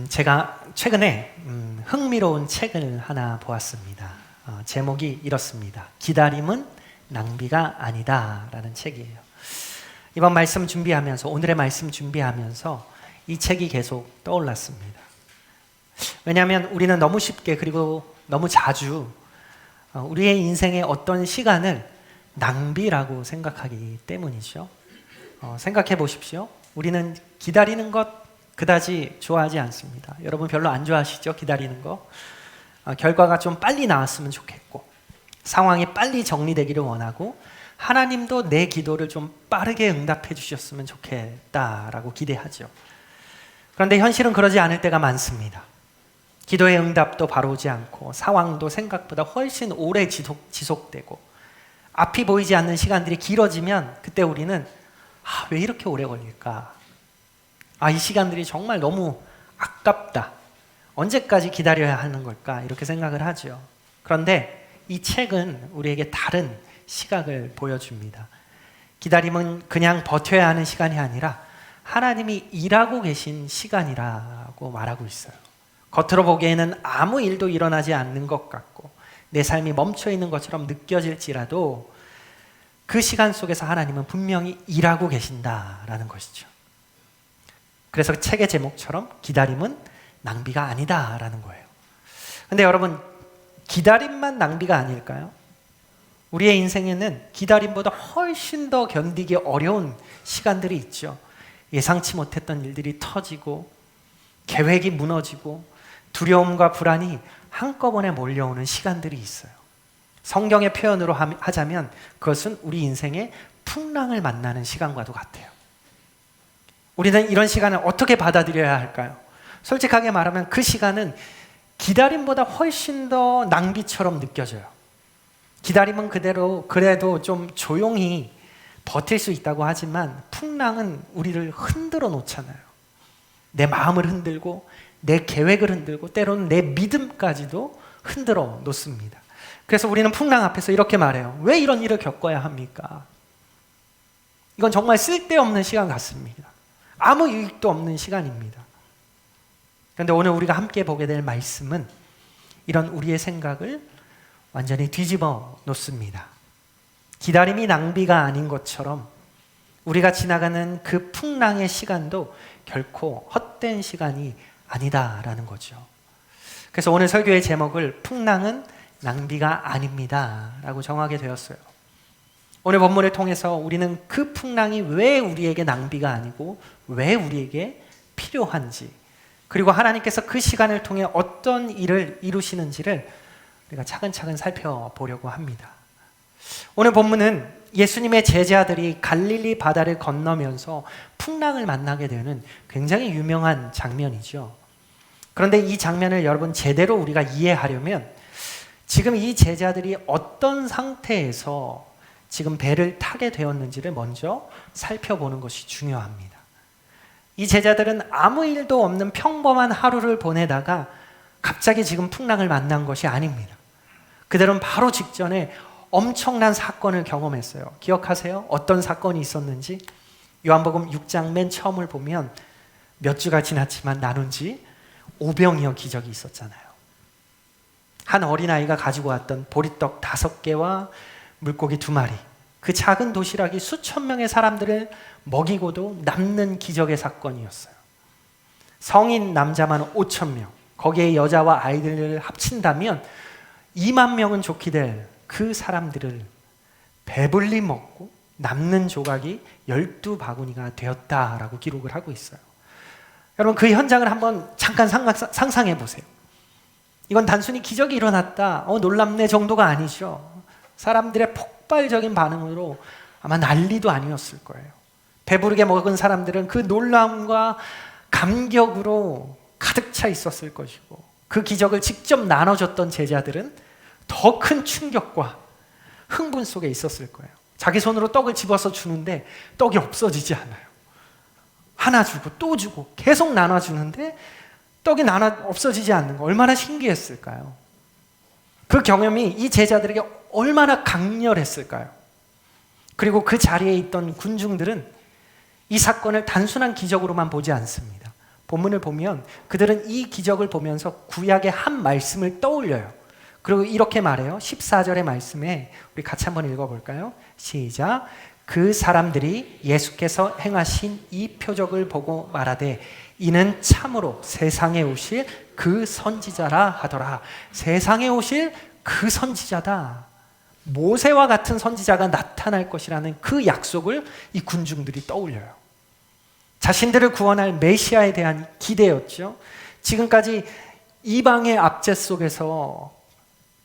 제가 최근에 흥미로운 책을 하나 보았습니다. 제목이 이렇습니다. 기다림은 낭비가 아니다 라는 책이에요. 이번 말씀 준비하면서, 오늘의 말씀 준비하면서 이 책이 계속 떠올랐습니다. 왜냐하면 우리는 너무 쉽게, 그리고 너무 자주 우리의 인생의 어떤 시간을 낭비라고 생각하기 때문이죠. 생각해 보십시오. 우리는 기다리는 것 그다지 좋아하지 않습니다. 여러분 별로 안 좋아하시죠? 기다리는 거. 결과가 좀 빨리 나왔으면 좋겠고, 상황이 빨리 정리되기를 원하고, 하나님도 내 기도를 좀 빠르게 응답해 주셨으면 좋겠다라고 기대하죠. 그런데 현실은 그러지 않을 때가 많습니다. 기도의 응답도 바로 오지 않고, 상황도 생각보다 훨씬 오래 지속되고, 앞이 보이지 않는 시간들이 길어지면 그때 우리는 왜 이렇게 오래 걸릴까? 이 시간들이 정말 너무 아깝다. 언제까지 기다려야 하는 걸까? 이렇게 생각을 하죠. 그런데 이 책은 우리에게 다른 시각을 보여줍니다. 기다림은 그냥 버텨야 하는 시간이 아니라 하나님이 일하고 계신 시간이라고 말하고 있어요. 겉으로 보기에는 아무 일도 일어나지 않는 것 같고 내 삶이 멈춰 있는 것처럼 느껴질지라도 그 시간 속에서 하나님은 분명히 일하고 계신다라는 것이죠. 그래서 책의 제목처럼 기다림은 낭비가 아니다라는 거예요. 근데 여러분, 기다림만 낭비가 아닐까요? 우리의 인생에는 기다림보다 훨씬 더 견디기 어려운 시간들이 있죠. 예상치 못했던 일들이 터지고, 계획이 무너지고, 두려움과 불안이 한꺼번에 몰려오는 시간들이 있어요. 성경의 표현으로 하자면 그것은 우리 인생의 풍랑을 만나는 시간과도 같아요. 우리는 이런 시간을 어떻게 받아들여야 할까요? 솔직하게 말하면 그 시간은 기다림보다 훨씬 더 낭비처럼 느껴져요. 기다림은 그래도 좀 조용히 버틸 수 있다고 하지만 풍랑은 우리를 흔들어 놓잖아요. 내 마음을 흔들고 내 계획을 흔들고 때로는 내 믿음까지도 흔들어 놓습니다. 그래서 우리는 풍랑 앞에서 이렇게 말해요. 왜 이런 일을 겪어야 합니까? 이건 정말 쓸데없는 시간 같습니다. 아무 유익도 없는 시간입니다. 그런데 오늘 우리가 함께 보게 될 말씀은 이런 우리의 생각을 완전히 뒤집어 놓습니다. 기다림이 낭비가 아닌 것처럼 우리가 지나가는 그 풍랑의 시간도 결코 헛된 시간이 아니다라는 거죠. 그래서 오늘 설교의 제목을 풍랑은 낭비가 아닙니다 라고 정하게 되었어요. 오늘 본문을 통해서 우리는 그 풍랑이 왜 우리에게 낭비가 아니고 왜 우리에게 필요한지, 그리고 하나님께서 그 시간을 통해 어떤 일을 이루시는지를 우리가 차근차근 살펴보려고 합니다. 오늘 본문은 예수님의 제자들이 갈릴리 바다를 건너면서 풍랑을 만나게 되는 굉장히 유명한 장면이죠. 그런데 이 장면을 여러분 제대로 우리가 이해하려면 지금 이 제자들이 어떤 상태에서 지금 배를 타게 되었는지를 먼저 살펴보는 것이 중요합니다. 이 제자들은 아무 일도 없는 평범한 하루를 보내다가 갑자기 지금 풍랑을 만난 것이 아닙니다. 그들은 바로 직전에 엄청난 사건을 경험했어요. 기억하세요? 어떤 사건이 있었는지? 요한복음 6장 맨 처음을 보면 몇 주가 지났지만 나눈 지 오병이어 기적이 있었잖아요. 한 어린아이가 가지고 왔던 보리떡 5개와 물고기 2마리, 그 작은 도시락이 수천 명의 사람들을 먹이고도 남는 기적의 사건이었어요. 성인 남자만 5천 명, 거기에 여자와 아이들을 합친다면 2만 명은 좋게 될 그 사람들을 배불리 먹고 남는 조각이 12바구니가 되었다라고 기록을 하고 있어요. 여러분, 그 현장을 한번 잠깐 상상해 보세요. 이건 단순히 기적이 일어났다, 놀랍네 정도가 아니죠. 사람들의 폭발적인 반응으로 아마 난리도 아니었을 거예요. 배부르게 먹은 사람들은 그 놀라움과 감격으로 가득 차 있었을 것이고, 그 기적을 직접 나눠줬던 제자들은 더 큰 충격과 흥분 속에 있었을 거예요. 자기 손으로 떡을 집어서 주는데 떡이 없어지지 않아요. 하나 주고 또 주고 계속 나눠주는데 떡이 없어지지 않는 거, 얼마나 신기했을까요? 그 경험이 이 제자들에게 얼마나 강렬했을까요? 그리고 그 자리에 있던 군중들은 이 사건을 단순한 기적으로만 보지 않습니다. 본문을 보면 그들은 이 기적을 보면서 구약의 한 말씀을 떠올려요. 그리고 이렇게 말해요. 14절의 말씀에 우리 같이 한번 읽어볼까요? 시작. 그 사람들이 예수께서 행하신 이 표적을 보고 말하되 이는 참으로 세상에 오실 그 선지자라 하더라. 세상에 오실 그 선지자다. 모세와 같은 선지자가 나타날 것이라는 그 약속을 이 군중들이 떠올려요. 자신들을 구원할 메시아에 대한 기대였죠. 지금까지 이방의 압제 속에서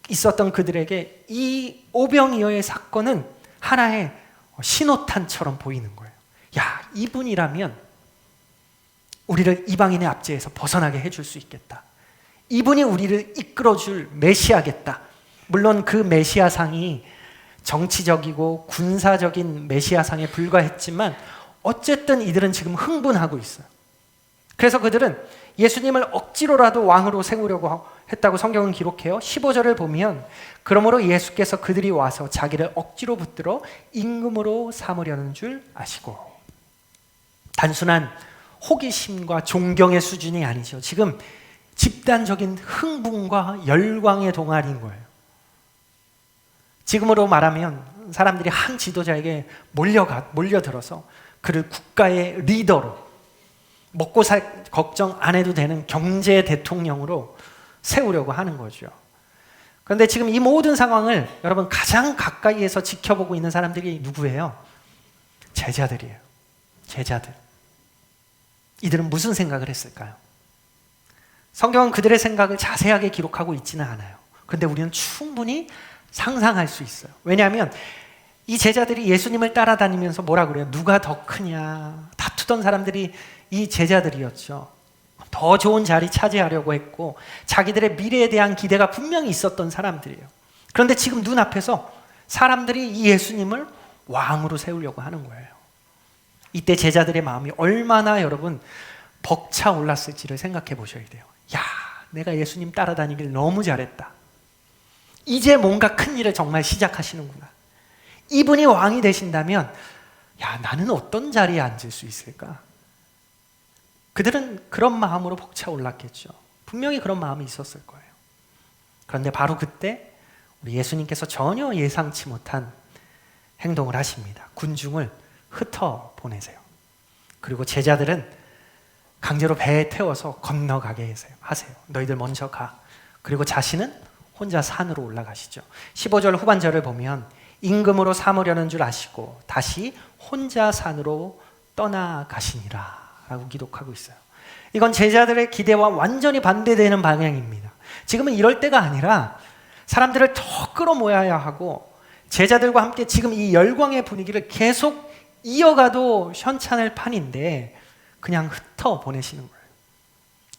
있었던 그들에게 이 오병이어의 사건은 하나의 신호탄처럼 보이는 거예요. 야, 이분이라면 우리를 이방인의 압제에서 벗어나게 해줄 수 있겠다. 이분이 우리를 이끌어줄 메시아겠다. 물론 그 메시아상이 정치적이고 군사적인 메시아상에 불과했지만 어쨌든 이들은 지금 흥분하고 있어요. 그래서 그들은 예수님을 억지로라도 왕으로 세우려고 했다고 성경은 기록해요. 15절을 보면 그러므로 예수께서 그들이 와서 자기를 억지로 붙들어 임금으로 삼으려는 줄 아시고. 단순한 호기심과 존경의 수준이 아니죠. 지금 집단적인 흥분과 열광의 동아리인 거예요. 지금으로 말하면 사람들이 한 지도자에게 몰려들어서 그를 국가의 리더로, 먹고 살 걱정 안 해도 되는 경제 대통령으로 세우려고 하는 거죠. 그런데 지금 이 모든 상황을 여러분 가장 가까이에서 지켜보고 있는 사람들이 누구예요? 제자들이에요. 제자들. 이들은 무슨 생각을 했을까요? 성경은 그들의 생각을 자세하게 기록하고 있지는 않아요. 그런데 우리는 충분히 상상할 수 있어요. 왜냐하면 이 제자들이 예수님을 따라다니면서 뭐라 그래요? 누가 더 크냐 다투던 사람들이 이 제자들이었죠. 더 좋은 자리 차지하려고 했고 자기들의 미래에 대한 기대가 분명히 있었던 사람들이에요. 그런데 지금 눈앞에서 사람들이 이 예수님을 왕으로 세우려고 하는 거예요. 이때 제자들의 마음이 얼마나 여러분 벅차올랐을지를 생각해 보셔야 돼요. 야, 내가 예수님 따라다니길 너무 잘했다. 이제 뭔가 큰 일을 정말 시작하시는구나. 이분이 왕이 되신다면 야, 나는 어떤 자리에 앉을 수 있을까? 그들은 그런 마음으로 벅차올랐겠죠. 분명히 그런 마음이 있었을 거예요. 그런데 바로 그때 우리 예수님께서 전혀 예상치 못한 행동을 하십니다. 군중을 흩어 보내세요. 그리고 제자들은 강제로 배에 태워서 건너가게 하세요. 너희들 먼저 가. 그리고 자신은 혼자 산으로 올라가시죠. 15절 후반절을 보면 임금으로 삼으려는 줄 아시고 다시 혼자 산으로 떠나가시니라 라고 기록하고 있어요. 이건 제자들의 기대와 완전히 반대되는 방향입니다. 지금은 이럴 때가 아니라 사람들을 더 끌어모아야 하고 제자들과 함께 지금 이 열광의 분위기를 계속 이어가도 현찮을 판인데 그냥 흩어 보내시는 거예요.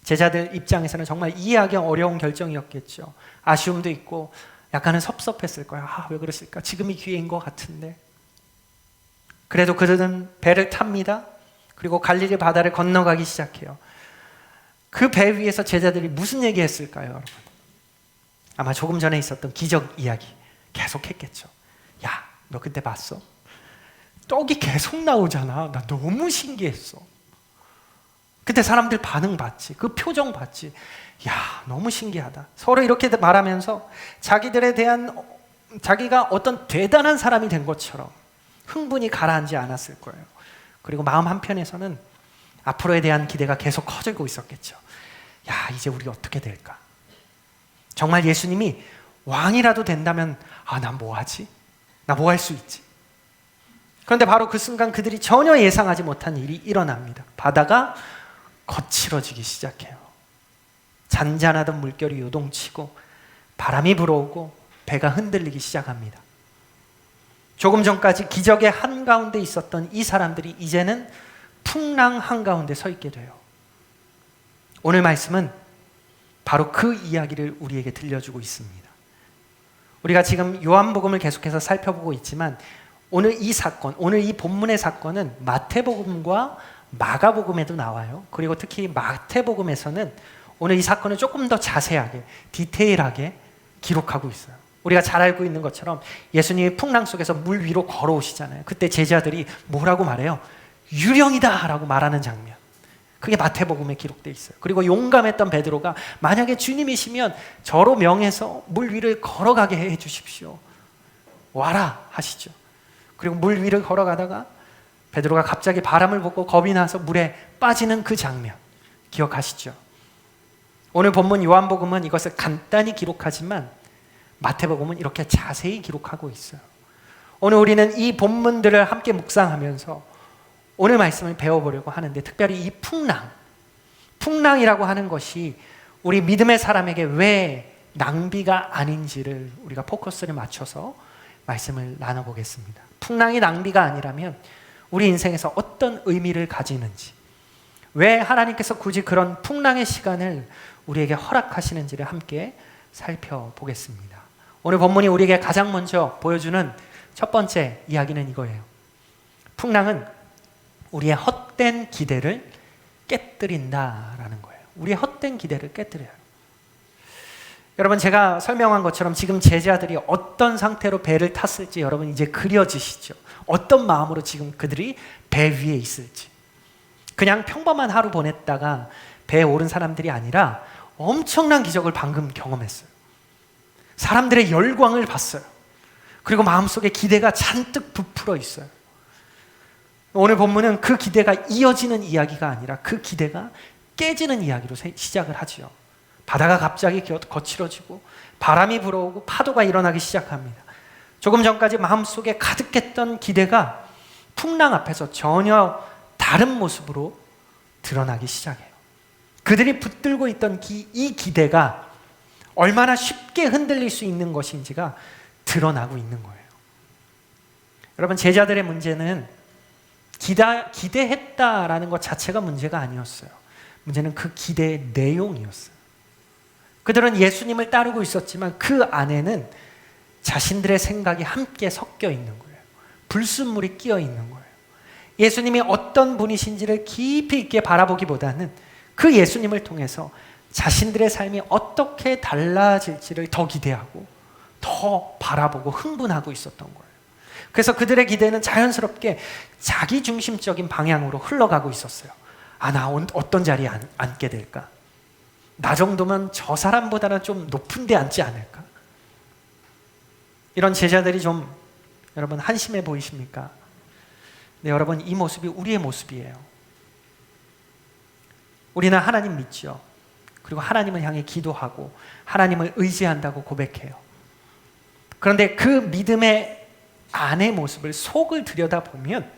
제자들 입장에서는 정말 이해하기 어려운 결정이었겠죠. 아쉬움도 있고 약간은 섭섭했을 거예요. 왜 그랬을까? 지금이 기회인 것 같은데. 그래도 그들은 배를 탑니다. 그리고 갈릴리 바다를 건너가기 시작해요. 그 배 위에서 제자들이 무슨 얘기했을까요, 여러분? 아마 조금 전에 있었던 기적 이야기 계속 했겠죠. 야, 너 그때 봤어? 떡이 계속 나오잖아. 나 너무 신기했어. 그때 사람들 반응 봤지. 그 표정 봤지. 야, 너무 신기하다. 서로 이렇게 말하면서 자기가 어떤 대단한 사람이 된 것처럼 흥분이 가라앉지 않았을 거예요. 그리고 마음 한편에서는 앞으로에 대한 기대가 계속 커지고 있었겠죠. 야, 이제 우리 어떻게 될까? 정말 예수님이 왕이라도 된다면 난 뭐 하지? 나 뭐 할 수 있지? 그런데 바로 그 순간 그들이 전혀 예상하지 못한 일이 일어납니다. 바다가 거칠어지기 시작해요. 잔잔하던 물결이 요동치고 바람이 불어오고 배가 흔들리기 시작합니다. 조금 전까지 기적의 한가운데 있었던 이 사람들이 이제는 풍랑 한가운데 서 있게 돼요. 오늘 말씀은 바로 그 이야기를 우리에게 들려주고 있습니다. 우리가 지금 요한복음을 계속해서 살펴보고 있지만 오늘 이 사건, 오늘 이 본문의 사건은 마태복음과 마가복음에도 나와요. 그리고 특히 마태복음에서는 오늘 이 사건을 조금 더 자세하게, 디테일하게 기록하고 있어요. 우리가 잘 알고 있는 것처럼 예수님이 풍랑 속에서 물 위로 걸어오시잖아요. 그때 제자들이 뭐라고 말해요? 유령이다 라고 말하는 장면. 그게 마태복음에 기록되어 있어요. 그리고 용감했던 베드로가 만약에 주님이시면 저로 명해서 물 위를 걸어가게 해 주십시오. 와라 하시죠. 그리고 물 위를 걸어가다가 베드로가 갑자기 바람을 보고 겁이 나서 물에 빠지는 그 장면 기억하시죠? 오늘 본문 요한복음은 이것을 간단히 기록하지만 마태복음은 이렇게 자세히 기록하고 있어요. 오늘 우리는 이 본문들을 함께 묵상하면서 오늘 말씀을 배워보려고 하는데, 특별히 이 풍랑이라고 하는 것이 우리 믿음의 사람에게 왜 낭비가 아닌지를 우리가 포커스를 맞춰서 말씀을 나눠보겠습니다. 풍랑이 낭비가 아니라면 우리 인생에서 어떤 의미를 가지는지, 왜 하나님께서 굳이 그런 풍랑의 시간을 우리에게 허락하시는지를 함께 살펴보겠습니다. 오늘 본문이 우리에게 가장 먼저 보여주는 첫 번째 이야기는 이거예요. 풍랑은 우리의 헛된 기대를 깨뜨린다라는 거예요. 우리의 헛된 기대를 깨뜨려요. 여러분, 제가 설명한 것처럼 지금 제자들이 어떤 상태로 배를 탔을지 여러분 이제 그려지시죠? 어떤 마음으로 지금 그들이 배 위에 있을지. 그냥 평범한 하루 보냈다가 배에 오른 사람들이 아니라 엄청난 기적을 방금 경험했어요. 사람들의 열광을 봤어요. 그리고 마음속에 기대가 잔뜩 부풀어 있어요. 오늘 본문은 그 기대가 이어지는 이야기가 아니라 그 기대가 깨지는 이야기로 시작을 하죠. 바다가 갑자기 거칠어지고 바람이 불어오고 파도가 일어나기 시작합니다. 조금 전까지 마음속에 가득했던 기대가 풍랑 앞에서 전혀 다른 모습으로 드러나기 시작해요. 그들이 붙들고 있던 이 기대가 얼마나 쉽게 흔들릴 수 있는 것인지가 드러나고 있는 거예요. 여러분, 제자들의 문제는 기대했다라는 것 자체가 문제가 아니었어요. 문제는 그 기대의 내용이었어요. 그들은 예수님을 따르고 있었지만 그 안에는 자신들의 생각이 함께 섞여 있는 거예요. 불순물이 끼어 있는 거예요. 예수님이 어떤 분이신지를 깊이 있게 바라보기보다는 그 예수님을 통해서 자신들의 삶이 어떻게 달라질지를 더 기대하고 더 바라보고 흥분하고 있었던 거예요. 그래서 그들의 기대는 자연스럽게 자기중심적인 방향으로 흘러가고 있었어요. 나 어떤 자리에 앉게 될까? 나 정도면 저 사람보다는 좀 높은 데 앉지 않을까? 이런 제자들이 좀 여러분 한심해 보이십니까? 네, 여러분, 이 모습이 우리의 모습이에요. 우리는 하나님 믿죠. 그리고 하나님을 향해 기도하고 하나님을 의지한다고 고백해요. 그런데 그 믿음의 안의 모습을, 속을 들여다보면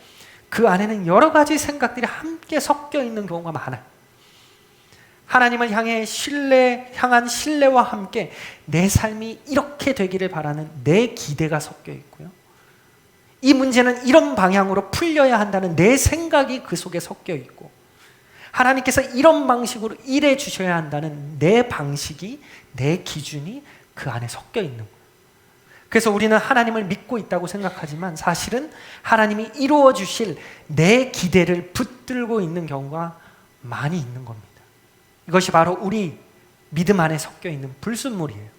그 안에는 여러 가지 생각들이 함께 섞여 있는 경우가 많아요. 하나님을 향한 신뢰와 함께 내 삶이 이렇게 되기를 바라는 내 기대가 섞여 있고요. 이 문제는 이런 방향으로 풀려야 한다는 내 생각이 그 속에 섞여 있고, 하나님께서 이런 방식으로 일해 주셔야 한다는 내 방식이, 내 기준이 그 안에 섞여 있는 거예요. 그래서 우리는 하나님을 믿고 있다고 생각하지만 사실은 하나님이 이루어 주실 내 기대를 붙들고 있는 경우가 많이 있는 겁니다. 이것이 바로 우리 믿음 안에 섞여 있는 불순물이에요.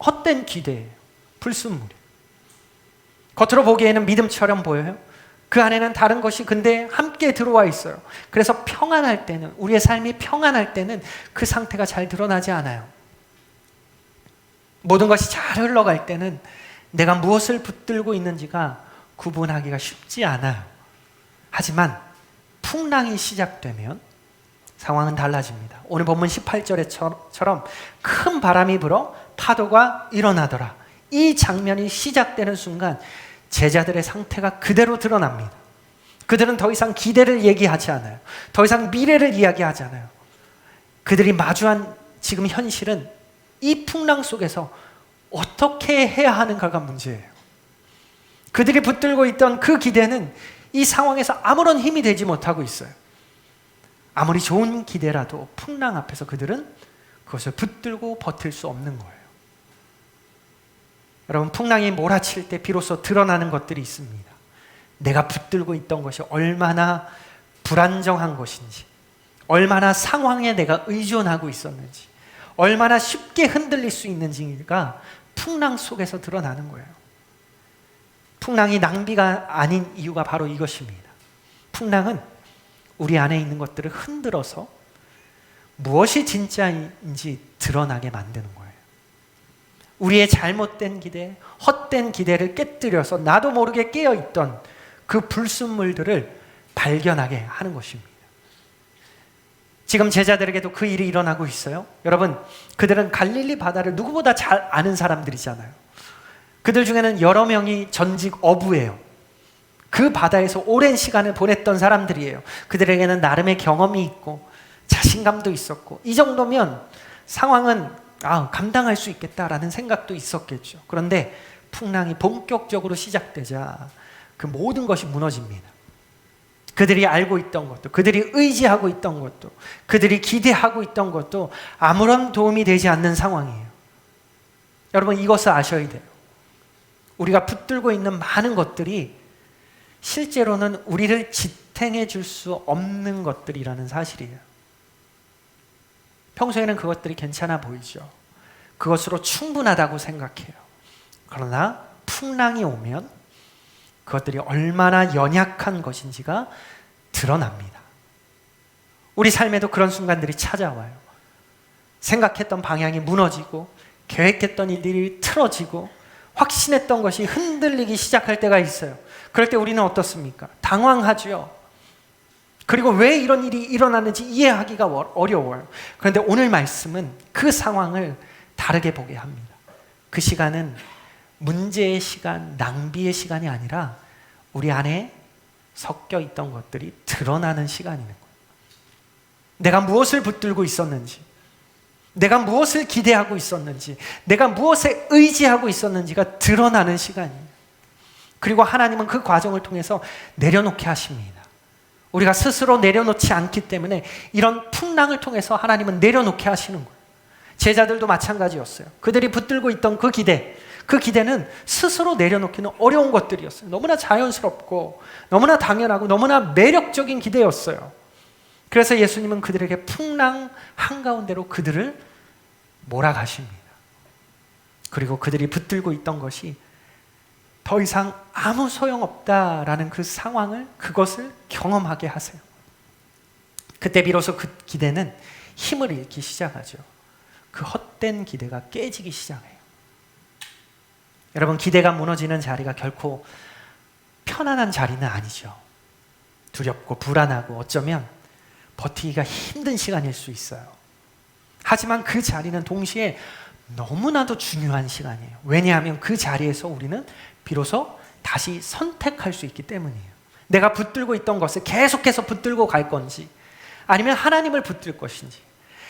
헛된 기대예요. 불순물이에요. 겉으로 보기에는 믿음처럼 보여요. 그 안에는 다른 것이 근데 함께 들어와 있어요. 그래서 평안할 때는, 우리의 삶이 평안할 때는 그 상태가 잘 드러나지 않아요. 모든 것이 잘 흘러갈 때는 내가 무엇을 붙들고 있는지가 구분하기가 쉽지 않아요. 하지만 풍랑이 시작되면 상황은 달라집니다. 오늘 본문 18절에처럼 큰 바람이 불어 파도가 일어나더라. 이 장면이 시작되는 순간 제자들의 상태가 그대로 드러납니다. 그들은 더 이상 기대를 얘기하지 않아요. 더 이상 미래를 이야기하지 않아요. 그들이 마주한 지금 현실은 이 풍랑 속에서 어떻게 해야 하는가가 문제예요. 그들이 붙들고 있던 그 기대는 이 상황에서 아무런 힘이 되지 못하고 있어요. 아무리 좋은 기대라도 풍랑 앞에서 그들은 그것을 붙들고 버틸 수 없는 거예요. 여러분, 풍랑이 몰아칠 때 비로소 드러나는 것들이 있습니다. 내가 붙들고 있던 것이 얼마나 불안정한 것인지, 얼마나 상황에 내가 의존하고 있었는지, 얼마나 쉽게 흔들릴 수 있는지가 풍랑 속에서 드러나는 거예요. 풍랑이 낭비가 아닌 이유가 바로 이것입니다. 풍랑은 우리 안에 있는 것들을 흔들어서 무엇이 진짜인지 드러나게 만드는 거예요. 우리의 잘못된 기대, 헛된 기대를 깨뜨려서 나도 모르게 깨어있던 그 불순물들을 발견하게 하는 것입니다. 지금 제자들에게도 그 일이 일어나고 있어요. 여러분, 그들은 갈릴리 바다를 누구보다 잘 아는 사람들이잖아요. 그들 중에는 여러 명이 전직 어부예요. 그 바다에서 오랜 시간을 보냈던 사람들이에요. 그들에게는 나름의 경험이 있고 자신감도 있었고, 이 정도면 상황은 감당할 수 있겠다라는 생각도 있었겠죠. 그런데 풍랑이 본격적으로 시작되자 그 모든 것이 무너집니다. 그들이 알고 있던 것도, 그들이 의지하고 있던 것도, 그들이 기대하고 있던 것도 아무런 도움이 되지 않는 상황이에요. 여러분, 이것을 아셔야 돼요. 우리가 붙들고 있는 많은 것들이 실제로는 우리를 지탱해 줄 수 없는 것들이라는 사실이에요. 평소에는 그것들이 괜찮아 보이죠. 그것으로 충분하다고 생각해요. 그러나 풍랑이 오면 그것들이 얼마나 연약한 것인지가 드러납니다. 우리 삶에도 그런 순간들이 찾아와요. 생각했던 방향이 무너지고, 계획했던 일들이 틀어지고, 확신했던 것이 흔들리기 시작할 때가 있어요. 그럴 때 우리는 어떻습니까? 당황하죠. 그리고 왜 이런 일이 일어나는지 이해하기가 어려워요. 그런데 오늘 말씀은 그 상황을 다르게 보게 합니다. 그 시간은 문제의 시간, 낭비의 시간이 아니라 우리 안에 섞여 있던 것들이 드러나는 시간이는 거예요. 내가 무엇을 붙들고 있었는지, 내가 무엇을 기대하고 있었는지, 내가 무엇에 의지하고 있었는지가 드러나는 시간이에요. 그리고 하나님은 그 과정을 통해서 내려놓게 하십니다. 우리가 스스로 내려놓지 않기 때문에 이런 풍랑을 통해서 하나님은 내려놓게 하시는 거예요. 제자들도 마찬가지였어요. 그들이 붙들고 있던 그 기대는 스스로 내려놓기는 어려운 것들이었어요. 너무나 자연스럽고 너무나 당연하고 너무나 매력적인 기대였어요. 그래서 예수님은 그들에게 풍랑 한가운데로 그들을 몰아가십니다. 그리고 그들이 붙들고 있던 것이 더 이상 아무 소용없다라는 그 상황을, 그것을 경험하게 하세요. 그때 비로소 그 기대는 힘을 잃기 시작하죠. 그 헛된 기대가 깨지기 시작해요. 여러분, 기대가 무너지는 자리가 결코 편안한 자리는 아니죠. 두렵고 불안하고 어쩌면 버티기가 힘든 시간일 수 있어요. 하지만 그 자리는 동시에 너무나도 중요한 시간이에요. 왜냐하면 그 자리에서 우리는 비로소 다시 선택할 수 있기 때문이에요. 내가 붙들고 있던 것을 계속해서 붙들고 갈 건지, 아니면 하나님을 붙들 것인지,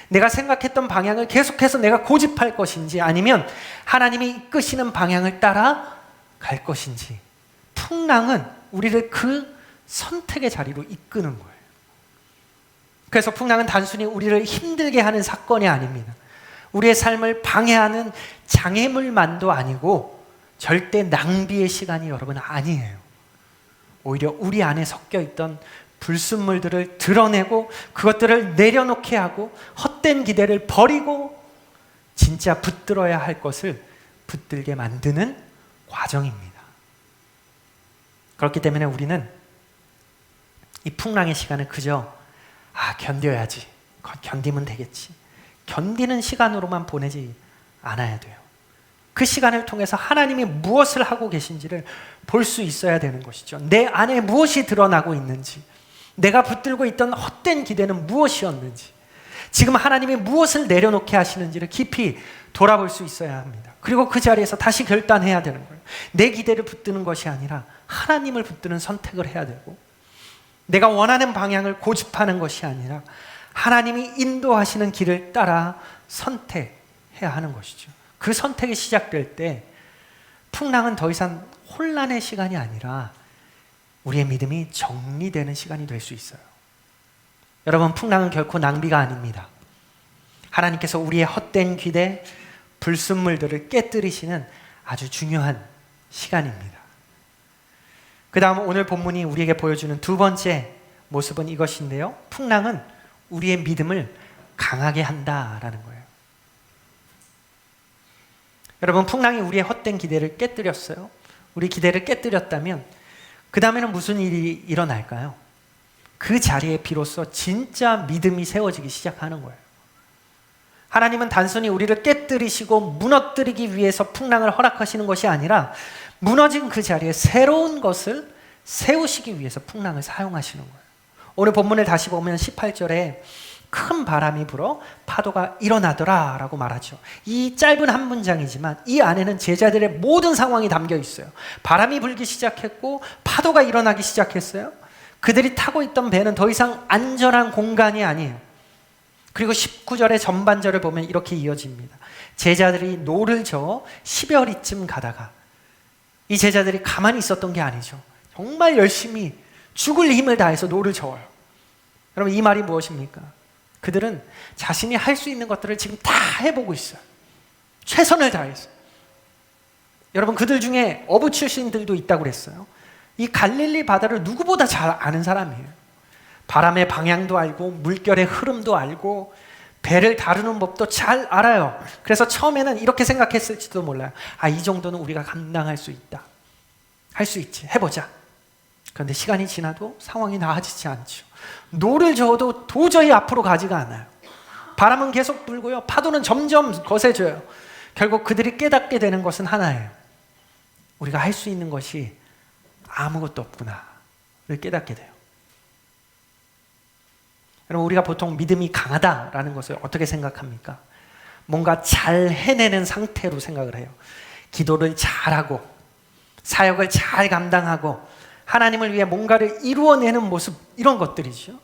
내가 생각했던 방향을 계속해서 내가 고집할 것인지, 아니면 하나님이 이끄시는 방향을 따라 갈 것인지, 풍랑은 우리를 그 선택의 자리로 이끄는 거예요. 그래서 풍랑은 단순히 우리를 힘들게 하는 사건이 아닙니다. 우리의 삶을 방해하는 장애물만도 아니고 절대 낭비의 시간이 여러분 아니에요. 오히려 우리 안에 섞여 있던 불순물들을 드러내고 그것들을 내려놓게 하고 헛된 기대를 버리고 진짜 붙들어야 할 것을 붙들게 만드는 과정입니다. 그렇기 때문에 우리는 이 풍랑의 시간을 그저 견뎌야지, 견디면 되겠지, 견디는 시간으로만 보내지 않아야 돼요. 그 시간을 통해서 하나님이 무엇을 하고 계신지를 볼 수 있어야 되는 것이죠. 내 안에 무엇이 드러나고 있는지, 내가 붙들고 있던 헛된 기대는 무엇이었는지, 지금 하나님이 무엇을 내려놓게 하시는지를 깊이 돌아볼 수 있어야 합니다. 그리고 그 자리에서 다시 결단해야 되는 거예요. 내 기대를 붙드는 것이 아니라 하나님을 붙드는 선택을 해야 되고, 내가 원하는 방향을 고집하는 것이 아니라 하나님이 인도하시는 길을 따라 선택해야 하는 것이죠. 그 선택이 시작될 때 풍랑은 더 이상 혼란의 시간이 아니라 우리의 믿음이 정리되는 시간이 될 수 있어요. 여러분, 풍랑은 결코 낭비가 아닙니다. 하나님께서 우리의 헛된 기대, 불순물들을 깨뜨리시는 아주 중요한 시간입니다. 그 다음 오늘 본문이 우리에게 보여주는 두 번째 모습은 이것인데요. 풍랑은 우리의 믿음을 강하게 한다라는 거예요. 여러분, 풍랑이 우리의 헛된 기대를 깨뜨렸어요. 우리 기대를 깨뜨렸다면 그 다음에는 무슨 일이 일어날까요? 그 자리에 비로소 진짜 믿음이 세워지기 시작하는 거예요. 하나님은 단순히 우리를 깨뜨리시고 무너뜨리기 위해서 풍랑을 허락하시는 것이 아니라 무너진 그 자리에 새로운 것을 세우시기 위해서 풍랑을 사용하시는 거예요. 오늘 본문을 다시 보면 18절에 큰 바람이 불어 파도가 일어나더라 라고 말하죠. 이 짧은 한 문장이지만 이 안에는 제자들의 모든 상황이 담겨 있어요. 바람이 불기 시작했고 파도가 일어나기 시작했어요. 그들이 타고 있던 배는 더 이상 안전한 공간이 아니에요. 그리고 19절의 전반절을 보면 이렇게 이어집니다. 제자들이 노를 저어 10여리쯤 가다가, 이 제자들이 가만히 있었던 게 아니죠. 정말 열심히 죽을 힘을 다해서 노를 저어요. 여러분, 이 말이 무엇입니까? 그들은 자신이 할 수 있는 것들을 지금 다 해보고 있어요. 최선을 다해서. 여러분, 그들 중에 어부 출신들도 있다고 그랬어요. 이 갈릴리 바다를 누구보다 잘 아는 사람이에요. 바람의 방향도 알고 물결의 흐름도 알고 배를 다루는 법도 잘 알아요. 그래서 처음에는 이렇게 생각했을지도 몰라요. 이 정도는 우리가 감당할 수 있다. 할 수 있지. 해보자. 그런데 시간이 지나도 상황이 나아지지 않죠. 노를 저어도 도저히 앞으로 가지가 않아요. 바람은 계속 불고요. 파도는 점점 거세져요. 결국 그들이 깨닫게 되는 것은 하나예요. 우리가 할 수 있는 것이 아무것도 없구나를 깨닫게 돼요. 여러분, 우리가 보통 믿음이 강하다라는 것을 어떻게 생각합니까? 뭔가 잘 해내는 상태로 생각을 해요. 기도를 잘하고 사역을 잘 감당하고 하나님을 위해 뭔가를 이루어내는 모습, 이런 것들이죠.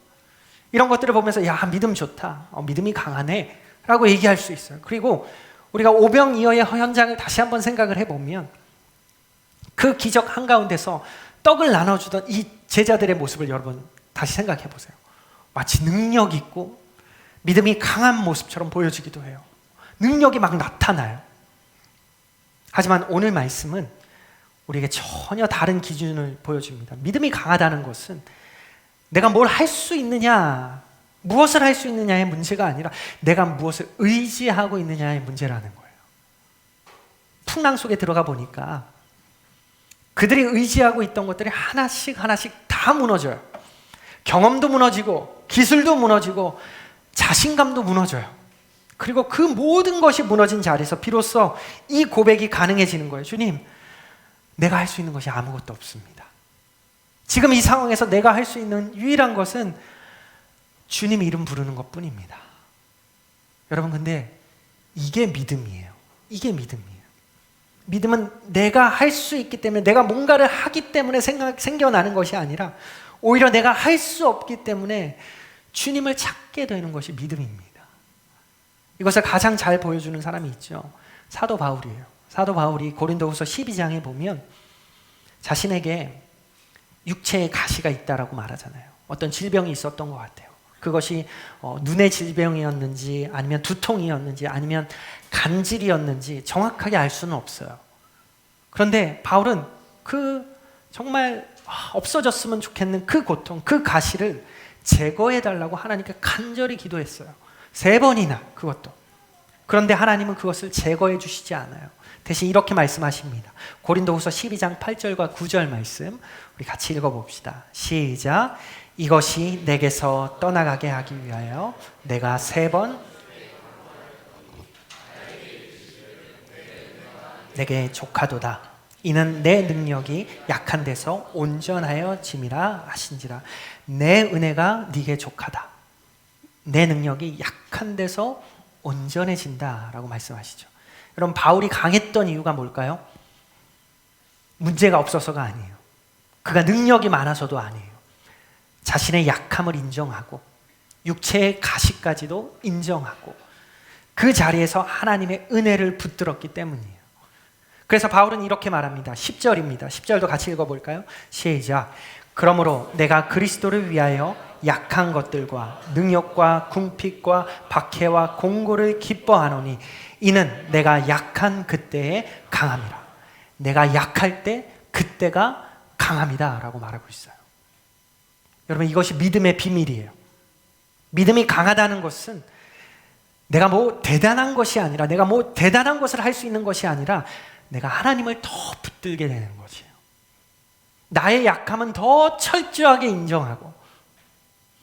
이런 것들을 보면서 야, 믿음 좋다, 믿음이 강하네 라고 얘기할 수 있어요. 그리고 우리가 오병이어의 현장을 다시 한번 생각을 해보면 그 기적 한가운데서 떡을 나눠주던 이 제자들의 모습을 여러분 다시 생각해 보세요. 마치 능력 있고 믿음이 강한 모습처럼 보여지기도 해요. 능력이 막 나타나요. 하지만 오늘 말씀은 우리에게 전혀 다른 기준을 보여줍니다. 믿음이 강하다는 것은 내가 뭘 할 수 있느냐, 무엇을 할 수 있느냐의 문제가 아니라 내가 무엇을 의지하고 있느냐의 문제라는 거예요. 풍랑 속에 들어가 보니까 그들이 의지하고 있던 것들이 하나씩 다 무너져요. 경험도 무너지고 기술도 무너지고 자신감도 무너져요. 그리고 그 모든 것이 무너진 자리에서 비로소 이 고백이 가능해지는 거예요. 주님, 내가 할 수 있는 것이 아무것도 없습니다. 지금 이 상황에서 내가 할 수 있는 유일한 것은 주님 이름 부르는 것뿐입니다. 여러분, 근데 이게 믿음이에요. 이게 믿음이에요. 믿음은 내가 할 수 있기 때문에, 내가 뭔가를 하기 때문에 생겨나는 것이 아니라 오히려 내가 할 수 없기 때문에 주님을 찾게 되는 것이 믿음입니다. 이것을 가장 잘 보여주는 사람이 있죠. 사도 바울이에요. 사도 바울이 고린도후서 12장에 보면 자신에게 육체에 가시가 있다라고 말하잖아요. 어떤 질병이 있었던 것 같아요. 그것이 눈의 질병이었는지 아니면 두통이었는지 아니면 간질이었는지 정확하게 알 수는 없어요. 그런데 바울은 그 정말 없어졌으면 좋겠는 그 고통, 그 가시를 제거해달라고 하나님께 간절히 기도했어요. 3번이나 그것도. 그런데 하나님은 그것을 제거해 주시지 않아요. 대신 이렇게 말씀하십니다. 고린도후서 12장 8절과 9절 말씀 우리 같이 읽어봅시다. 시작. 이것이 내게서 떠나가게 하기 위하여 내가 3번 내게 족하도다. 이는 내 능력이 약한 데서 온전하여 짐이라 하신지라. 내 은혜가 네게 족하다. 내 능력이 약한 데서 온전해진다라고 말씀하시죠. 여러분, 바울이 강했던 이유가 뭘까요? 문제가 없어서가 아니에요. 그가 능력이 많아서도 아니에요. 자신의 약함을 인정하고 육체의 가시까지도 인정하고 그 자리에서 하나님의 은혜를 붙들었기 때문이에요. 그래서 바울은 이렇게 말합니다. 10절입니다. 10절도 같이 읽어볼까요? 시작. 그러므로 내가 그리스도를 위하여 약한 것들과 능력과 궁핍과 박해와 공고를 기뻐하노니 이는 내가 약한 그때에 강함이라. 내가 약할 때 그때가 강함이다 라고 말하고 있어요. 여러분, 이것이 믿음의 비밀이에요. 믿음이 강하다는 것은 내가 뭐 대단한 것이 아니라, 내가 뭐 대단한 것을 할 수 있는 것이 아니라 내가 하나님을 더 붙들게 되는 것이에요. 나의 약함은 더 철저하게 인정하고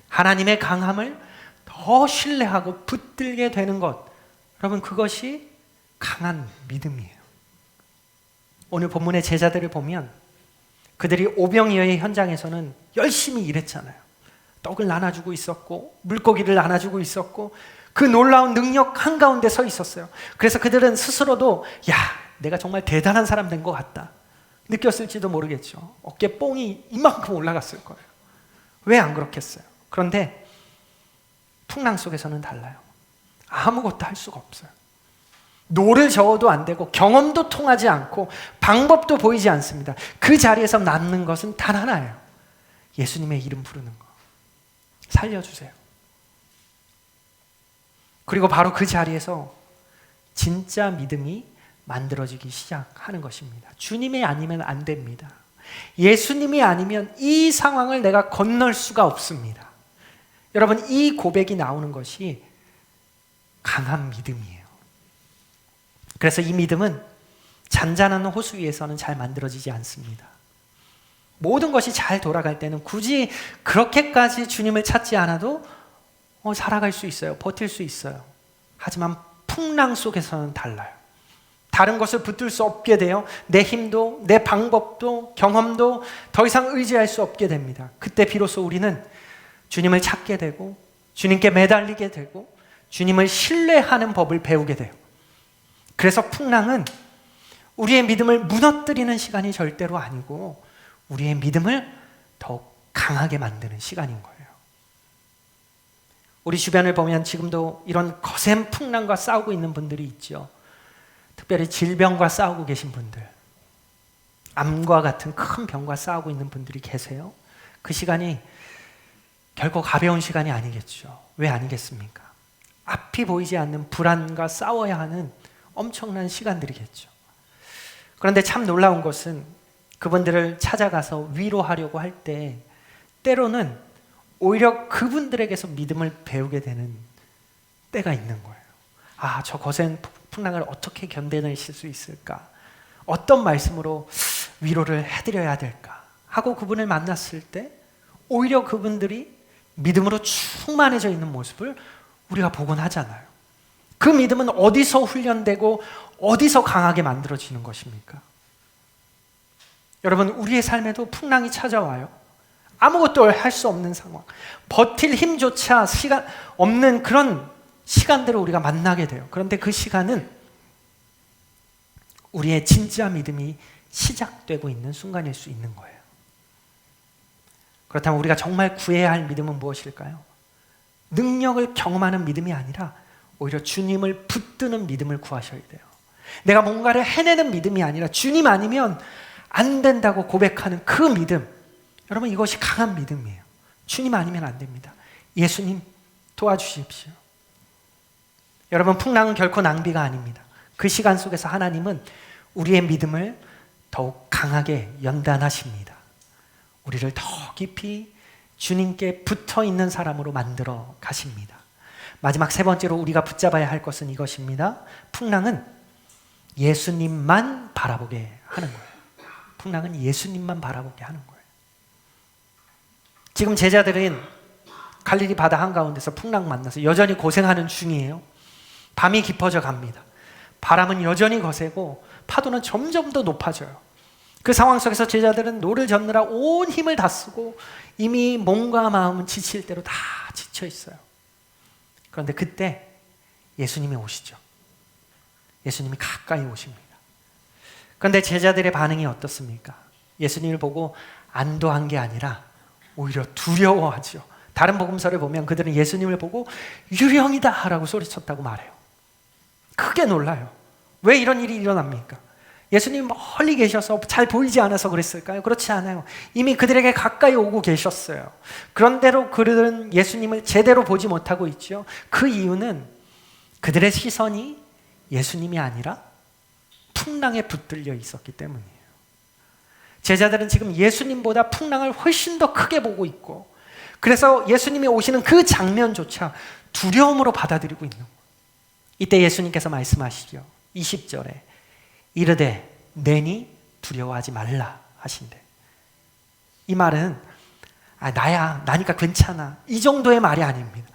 하나님의 강함을 더 신뢰하고 붙들게 되는 것, 여러분 그것이 강한 믿음이에요. 오늘 본문의 제자들을 보면 그들이 오병이어의 현장에서는 열심히 일했잖아요. 떡을 나눠주고 있었고 물고기를 나눠주고 있었고 그 놀라운 능력 한가운데 서 있었어요. 그래서 그들은 스스로도 야, 내가 정말 대단한 사람 된 것 같다 느꼈을지도 모르겠죠. 어깨 뽕이 이만큼 올라갔을 거예요. 왜 안 그렇겠어요? 그런데 풍랑 속에서는 달라요. 아무것도 할 수가 없어요. 노를 저어도 안 되고 경험도 통하지 않고 방법도 보이지 않습니다. 그 자리에서 남는 것은 단 하나예요. 예수님의 이름 부르는 거. 살려주세요. 그리고 바로 그 자리에서 진짜 믿음이 만들어지기 시작하는 것입니다. 주님이 아니면 안 됩니다. 예수님이 아니면 이 상황을 내가 건널 수가 없습니다. 여러분, 이 고백이 나오는 것이 강한 믿음이에요. 그래서 이 믿음은 잔잔한 호수 위에서는 잘 만들어지지 않습니다. 모든 것이 잘 돌아갈 때는 굳이 그렇게까지 주님을 찾지 않아도 살아갈 수 있어요. 버틸 수 있어요. 하지만 풍랑 속에서는 달라요. 다른 것을 붙들 수 없게 돼요. 내 힘도 내 방법도 경험도 더 이상 의지할 수 없게 됩니다. 그때 비로소 우리는 주님을 찾게 되고 주님께 매달리게 되고 주님을 신뢰하는 법을 배우게 돼요. 그래서 풍랑은 우리의 믿음을 무너뜨리는 시간이 절대로 아니고 우리의 믿음을 더욱 강하게 만드는 시간인 거예요. 우리 주변을 보면 지금도 이런 거센 풍랑과 싸우고 있는 분들이 있죠. 특별히 질병과 싸우고 계신 분들, 암과 같은 큰 병과 싸우고 있는 분들이 계세요. 그 시간이 결코 가벼운 시간이 아니겠죠. 왜 아니겠습니까? 앞이 보이지 않는 불안과 싸워야 하는 엄청난 시간들이겠죠. 그런데 참 놀라운 것은 그분들을 찾아가서 위로하려고 할 때 때로는 오히려 그분들에게서 믿음을 배우게 되는 때가 있는 거예요. 아, 저 거센 풍랑을 어떻게 견뎌내실 수 있을까? 어떤 말씀으로 위로를 해드려야 될까? 하고 그분을 만났을 때 오히려 그분들이 믿음으로 충만해져 있는 모습을 우리가 보곤 하잖아요. 그 믿음은 어디서 훈련되고 어디서 강하게 만들어지는 것입니까? 여러분, 우리의 삶에도 풍랑이 찾아와요. 아무것도 할 수 없는 상황, 버틸 힘조차 시간 없는 그런 시간들을 우리가 만나게 돼요. 그런데 그 시간은 우리의 진짜 믿음이 시작되고 있는 순간일 수 있는 거예요. 그렇다면 우리가 정말 구해야 할 믿음은 무엇일까요? 능력을 경험하는 믿음이 아니라 오히려 주님을 붙드는 믿음을 구하셔야 돼요. 내가 뭔가를 해내는 믿음이 아니라 주님 아니면 안 된다고 고백하는 그 믿음, 여러분 이것이 강한 믿음이에요. 주님 아니면 안 됩니다. 예수님 도와주십시오. 여러분, 풍랑은 결코 낭비가 아닙니다. 그 시간 속에서 하나님은 우리의 믿음을 더욱 강하게 연단하십니다. 우리를 더 깊이 주님께 붙어있는 사람으로 만들어 가십니다. 마지막 세 번째로 우리가 붙잡아야 할 것은 이것입니다. 풍랑은 예수님만 바라보게 하는 거예요. 풍랑은 예수님만 바라보게 하는 거예요. 지금 제자들은 갈릴리 바다 한가운데서 풍랑 만나서 여전히 고생하는 중이에요. 밤이 깊어져 갑니다. 바람은 여전히 거세고 파도는 점점 더 높아져요. 그 상황 속에서 제자들은 노를 젓느라 온 힘을 다 쓰고 이미 몸과 마음은 지칠 대로 다 지쳐 있어요. 그런데 그때 예수님이 오시죠. 예수님이 가까이 오십니다. 그런데 제자들의 반응이 어떻습니까? 예수님을 보고 안도한 게 아니라 오히려 두려워하죠. 다른 복음서를 보면 그들은 예수님을 보고 유령이다 라고 소리쳤다고 말해요. 크게 놀라요. 왜 이런 일이 일어납니까? 예수님이 멀리 계셔서 잘 보이지 않아서 그랬을까요? 그렇지 않아요. 이미 그들에게 가까이 오고 계셨어요. 그런데도 그들은 예수님을 제대로 보지 못하고 있죠. 그 이유는 그들의 시선이 예수님이 아니라 풍랑에 붙들려 있었기 때문이에요. 제자들은 지금 예수님보다 풍랑을 훨씬 더 크게 보고 있고, 그래서 예수님이 오시는 그 장면조차 두려움으로 받아들이고 있는 거예요. 이때 예수님께서 말씀하시죠. 20절에 이르되 내니 두려워하지 말라 하신대. 이 말은 나야, 나니까 괜찮아. 이 정도의 말이 아닙니다.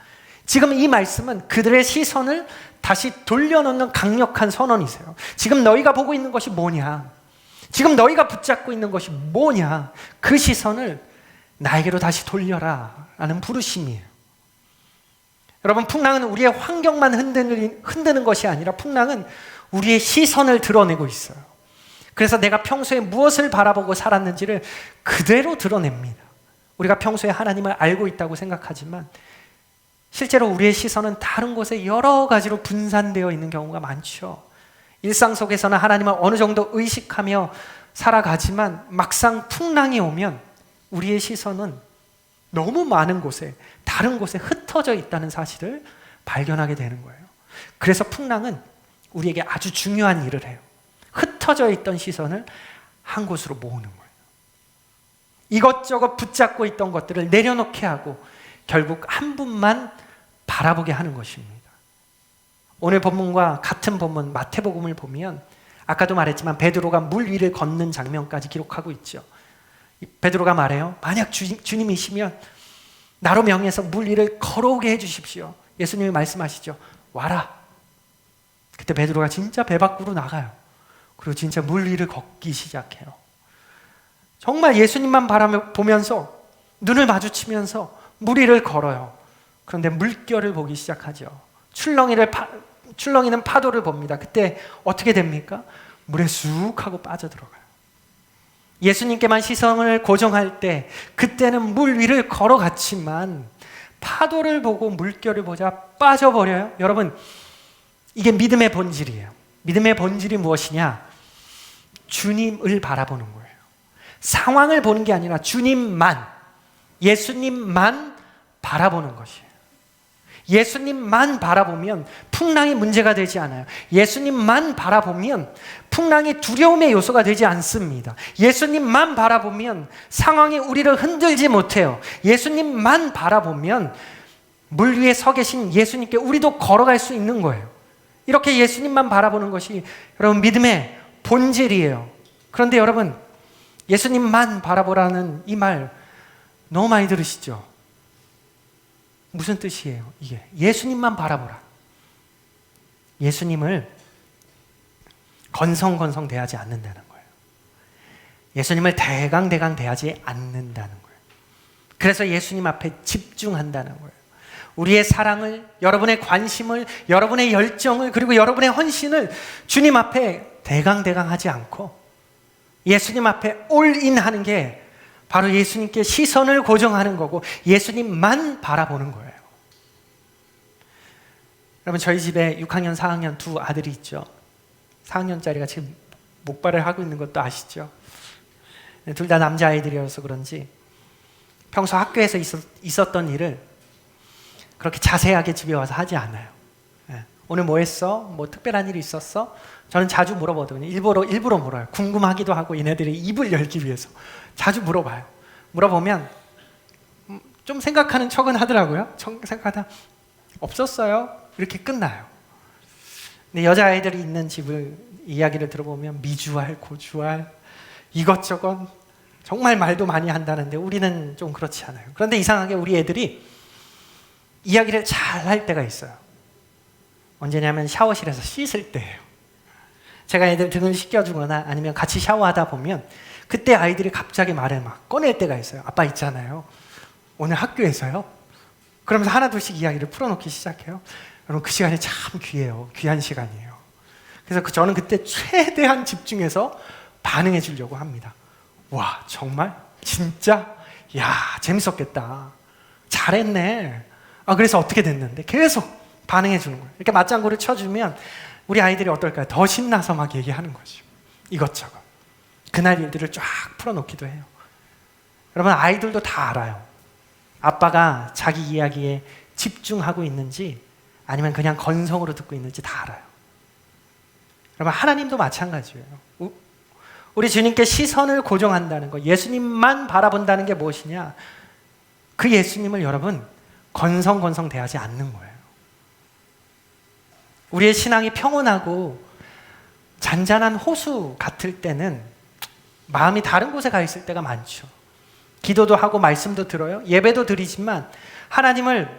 지금 이 말씀은 그들의 시선을 다시 돌려놓는 강력한 선언이세요. 지금 너희가 보고 있는 것이 뭐냐? 지금 너희가 붙잡고 있는 것이 뭐냐? 그 시선을 나에게로 다시 돌려라 라는 부르심이에요. 여러분, 풍랑은 우리의 환경만 흔드는 것이 아니라 풍랑은 우리의 시선을 드러내고 있어요. 그래서 내가 평소에 무엇을 바라보고 살았는지를 그대로 드러냅니다. 우리가 평소에 하나님을 알고 있다고 생각하지만 실제로 우리의 시선은 다른 곳에 여러 가지로 분산되어 있는 경우가 많죠. 일상 속에서는 하나님을 어느 정도 의식하며 살아가지만 막상 풍랑이 오면 우리의 시선은 너무 많은 곳에, 다른 곳에 흩어져 있다는 사실을 발견하게 되는 거예요. 그래서 풍랑은 우리에게 아주 중요한 일을 해요. 흩어져 있던 시선을 한 곳으로 모으는 거예요. 이것저것 붙잡고 있던 것들을 내려놓게 하고 결국 한 분만 바라보게 하는 것입니다. 오늘 본문과 같은 본문 마태복음을 보면 아까도 말했지만 베드로가 물 위를 걷는 장면까지 기록하고 있죠. 베드로가 말해요. 만약 주님이시면 나로 명해서 물 위를 걸어오게 해주십시오. 예수님이 말씀하시죠. 와라. 그때 베드로가 진짜 배 밖으로 나가요. 그리고 진짜 물 위를 걷기 시작해요. 정말 예수님만 바라보면서 눈을 마주치면서 물 위를 걸어요. 그런데 물결을 보기 시작하죠. 출렁이는 파도를 봅니다. 그때 어떻게 됩니까? 물에 쑥 하고 빠져들어가요. 예수님께만 시선을 고정할 때 그때는 물 위를 걸어갔지만 파도를 보고 물결을 보자 빠져버려요. 여러분, 이게 믿음의 본질이에요. 믿음의 본질이 무엇이냐? 주님을 바라보는 거예요. 상황을 보는 게 아니라 주님만, 예수님만 바라보는 것이에요. 예수님만 바라보면 풍랑이 문제가 되지 않아요. 예수님만 바라보면 풍랑이 두려움의 요소가 되지 않습니다. 예수님만 바라보면 상황이 우리를 흔들지 못해요. 예수님만 바라보면 물 위에 서 계신 예수님께 우리도 걸어갈 수 있는 거예요. 이렇게 예수님만 바라보는 것이 여러분 믿음의 본질이에요. 그런데 여러분, 예수님만 바라보라는 이 말 너무 많이 들으시죠? 무슨 뜻이에요? 이게 예수님만 바라보라. 예수님을 건성건성 대하지 않는다는 거예요. 예수님을 대강대강 대하지 않는다는 거예요. 그래서 예수님 앞에 집중한다는 거예요. 우리의 사랑을, 여러분의 관심을, 여러분의 열정을, 그리고 여러분의 헌신을 주님 앞에 대강대강 하지 않고 예수님 앞에 올인하는 게 바로 예수님께 시선을 고정하는 거고 예수님만 바라보는 거예요. 여러분, 저희 집에 6학년, 4학년 두 아들이 있죠. 4학년짜리가 지금 목발을 하고 있는 것도 아시죠? 둘 다 남자아이들이어서 그런지 평소 학교에서 있었던 일을 그렇게 자세하게 집에 와서 하지 않아요. 오늘 뭐 했어? 뭐 특별한 일이 있었어? 저는 자주 물어보거든요. 일부러 물어요. 궁금하기도 하고 얘네들이 입을 열기 위해서 자주 물어봐요. 물어보면 좀 생각하는 척은 하더라고요. 생각하다 없었어요. 이렇게 끝나요. 근데 여자아이들이 있는 집을 이야기를 들어보면 미주알, 고주알 이것저것 정말 말도 많이 한다는데 우리는 좀 그렇지 않아요. 그런데 이상하게 우리 애들이 이야기를 잘 할 때가 있어요. 언제냐면 샤워실에서 씻을 때예요. 제가 애들 등을 씻겨주거나 아니면 같이 샤워하다 보면 그때 아이들이 갑자기 말을 막 꺼낼 때가 있어요. 아빠 있잖아요. 오늘 학교에서요. 그러면서 하나둘씩 이야기를 풀어놓기 시작해요. 여러분, 그 시간이 참 귀해요. 귀한 시간이에요. 그래서 저는 그때 최대한 집중해서 반응해 주려고 합니다. 와, 정말? 진짜? 야, 재밌었겠다. 잘했네. 그래서 어떻게 됐는데? 계속 반응해 주는 거예요. 이렇게 맞장구를 쳐주면 우리 아이들이 어떨까요? 더 신나서 막 얘기하는 거죠. 이것저것. 그날 일들을 쫙 풀어놓기도 해요. 여러분, 아이들도 다 알아요. 아빠가 자기 이야기에 집중하고 있는지 아니면 그냥 건성으로 듣고 있는지 다 알아요. 여러분, 하나님도 마찬가지예요. 우리 주님께 시선을 고정한다는 거, 예수님만 바라본다는 게 무엇이냐? 그 예수님을 여러분 건성건성 대하지 않는 거예요. 우리의 신앙이 평온하고 잔잔한 호수 같을 때는 마음이 다른 곳에 가 있을 때가 많죠. 기도도 하고 말씀도 들어요. 예배도 드리지만 하나님을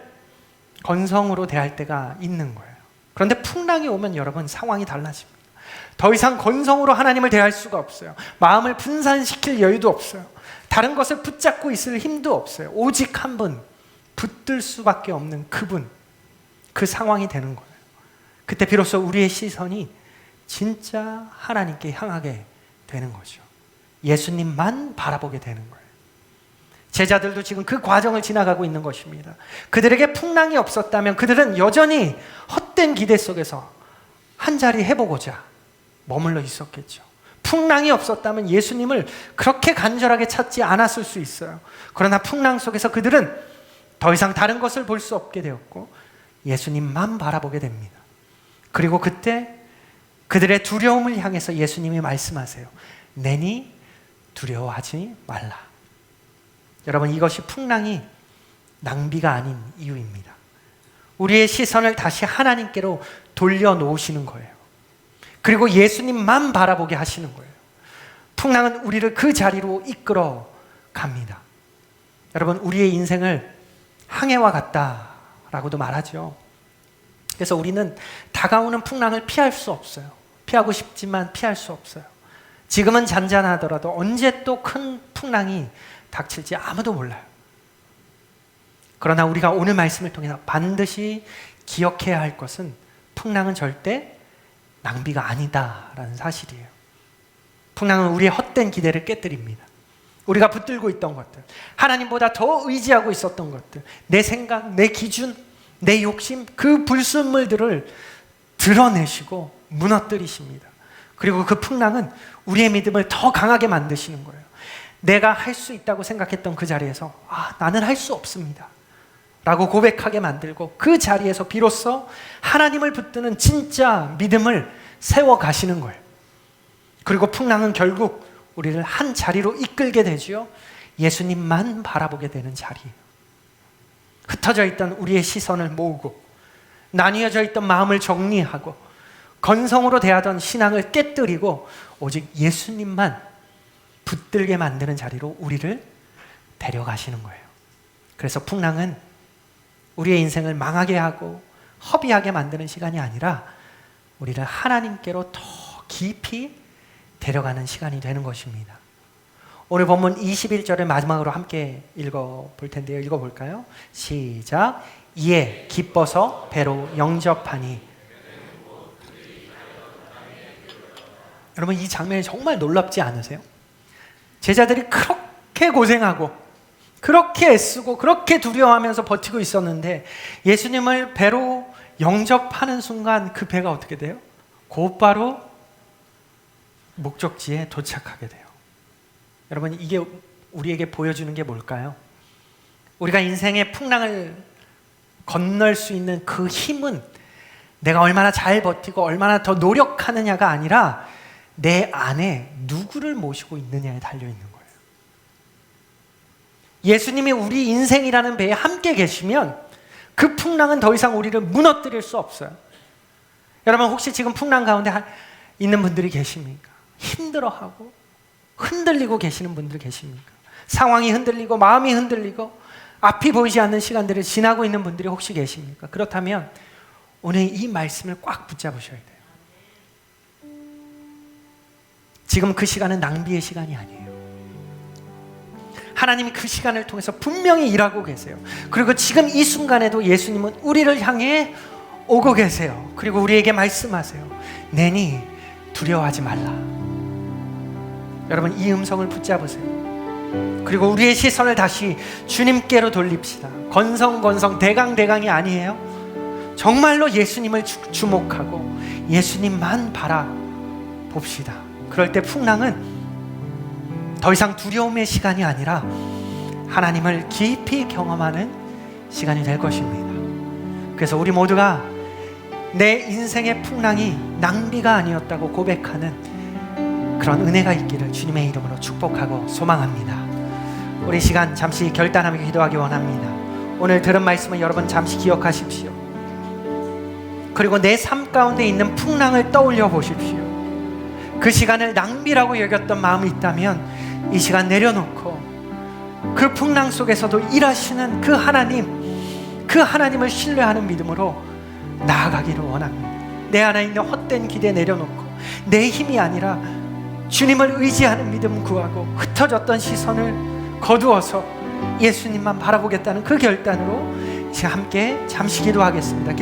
건성으로 대할 때가 있는 거예요. 그런데 풍랑이 오면 여러분 상황이 달라집니다. 더 이상 건성으로 하나님을 대할 수가 없어요. 마음을 분산시킬 여유도 없어요. 다른 것을 붙잡고 있을 힘도 없어요. 오직 한 분, 붙들 수밖에 없는 그분, 그 상황이 되는 거예요. 그때 비로소 우리의 시선이 진짜 하나님께 향하게 되는 거죠. 예수님만 바라보게 되는 거예요. 제자들도 지금 그 과정을 지나가고 있는 것입니다. 그들에게 풍랑이 없었다면 그들은 여전히 헛된 기대 속에서 한자리 해보고자 머물러 있었겠죠. 풍랑이 없었다면 예수님을 그렇게 간절하게 찾지 않았을 수 있어요. 그러나 풍랑 속에서 그들은 더 이상 다른 것을 볼 수 없게 되었고 예수님만 바라보게 됩니다. 그리고 그때 그들의 두려움을 향해서 예수님이 말씀하세요. 내니 두려워하지 말라. 여러분, 이것이 풍랑이 낭비가 아닌 이유입니다. 우리의 시선을 다시 하나님께로 돌려놓으시는 거예요. 그리고 예수님만 바라보게 하시는 거예요. 풍랑은 우리를 그 자리로 이끌어 갑니다. 여러분, 우리의 인생을 항해와 같다라고도 말하죠. 그래서 우리는 다가오는 풍랑을 피할 수 없어요. 피하고 싶지만 피할 수 없어요. 지금은 잔잔하더라도 언제 또 큰 풍랑이 닥칠지 아무도 몰라요. 그러나 우리가 오늘 말씀을 통해서 반드시 기억해야 할 것은 풍랑은 절대 낭비가 아니다라는 사실이에요. 풍랑은 우리의 헛된 기대를 깨뜨립니다. 우리가 붙들고 있던 것들, 하나님보다 더 의지하고 있었던 것들, 내 생각, 내 기준, 내 욕심, 그 불순물들을 드러내시고 무너뜨리십니다. 그리고 그 풍랑은 우리의 믿음을 더 강하게 만드시는 거예요. 내가 할 수 있다고 생각했던 그 자리에서 나는 할 수 없습니다 라고 고백하게 만들고, 그 자리에서 비로소 하나님을 붙드는 진짜 믿음을 세워가시는 거예요. 그리고 풍랑은 결국 우리를 한 자리로 이끌게 되죠. 예수님만 바라보게 되는 자리예요. 흩어져 있던 우리의 시선을 모으고 나뉘어져 있던 마음을 정리하고 건성으로 대하던 신앙을 깨뜨리고 오직 예수님만 붙들게 만드는 자리로 우리를 데려가시는 거예요. 그래서 풍랑은 우리의 인생을 망하게 하고 허비하게 만드는 시간이 아니라 우리를 하나님께로 더 깊이 데려가는 시간이 되는 것입니다. 오늘 본문 21절을 마지막으로 함께 읽어볼 텐데요. 읽어볼까요? 시작. 이에 기뻐서 배로 영접하니. 여러분, 이 장면이 정말 놀랍지 않으세요? 제자들이 그렇게 고생하고 그렇게 애쓰고 그렇게 두려워하면서 버티고 있었는데 예수님을 배로 영접하는 순간 그 배가 어떻게 돼요? 곧바로 목적지에 도착하게 돼요. 여러분, 이게 우리에게 보여주는 게 뭘까요? 우리가 인생의 풍랑을 건널 수 있는 그 힘은 내가 얼마나 잘 버티고 얼마나 더 노력하느냐가 아니라 내 안에 누구를 모시고 있느냐에 달려있는 거예요. 예수님이 우리 인생이라는 배에 함께 계시면 그 풍랑은 더 이상 우리를 무너뜨릴 수 없어요. 여러분, 혹시 지금 풍랑 가운데 있는 분들이 계십니까? 힘들어하고 흔들리고 계시는 분들 계십니까? 상황이 흔들리고 마음이 흔들리고 앞이 보이지 않는 시간들을 지나고 있는 분들이 혹시 계십니까? 그렇다면 오늘 이 말씀을 꽉 붙잡으셔야 돼요. 지금 그 시간은 낭비의 시간이 아니에요. 하나님이 그 시간을 통해서 분명히 일하고 계세요. 그리고 지금 이 순간에도 예수님은 우리를 향해 오고 계세요. 그리고 우리에게 말씀하세요. 내니 두려워하지 말라. 여러분, 이 음성을 붙잡으세요. 그리고 우리의 시선을 다시 주님께로 돌립시다. 건성 대강이 아니에요. 정말로 예수님을 주목하고 예수님만 바라봅시다. 그럴 때 풍랑은 더 이상 두려움의 시간이 아니라 하나님을 깊이 경험하는 시간이 될 것입니다. 그래서 우리 모두가 내 인생의 풍랑이 낭비가 아니었다고 고백하는 그런 은혜가 있기를 주님의 이름으로 축복하고 소망합니다. 우리 시간 잠시 결단하며 기도하기 원합니다. 오늘 들은 말씀은 여러분 잠시 기억하십시오. 그리고 내 삶 가운데 있는 풍랑을 떠올려 보십시오. 그 시간을 낭비라고 여겼던 마음이 있다면 이 시간 내려놓고 그 풍랑 속에서도 일하시는 그 하나님을 신뢰하는 믿음으로 나아가기를 원합니다. 내 안에 있는 헛된 기대 내려놓고 내 힘이 아니라 주님을 의지하는 믿음 구하고 흩어졌던 시선을 거두어서 예수님만 바라보겠다는 그 결단으로 이제 함께 잠시 기도하겠습니다.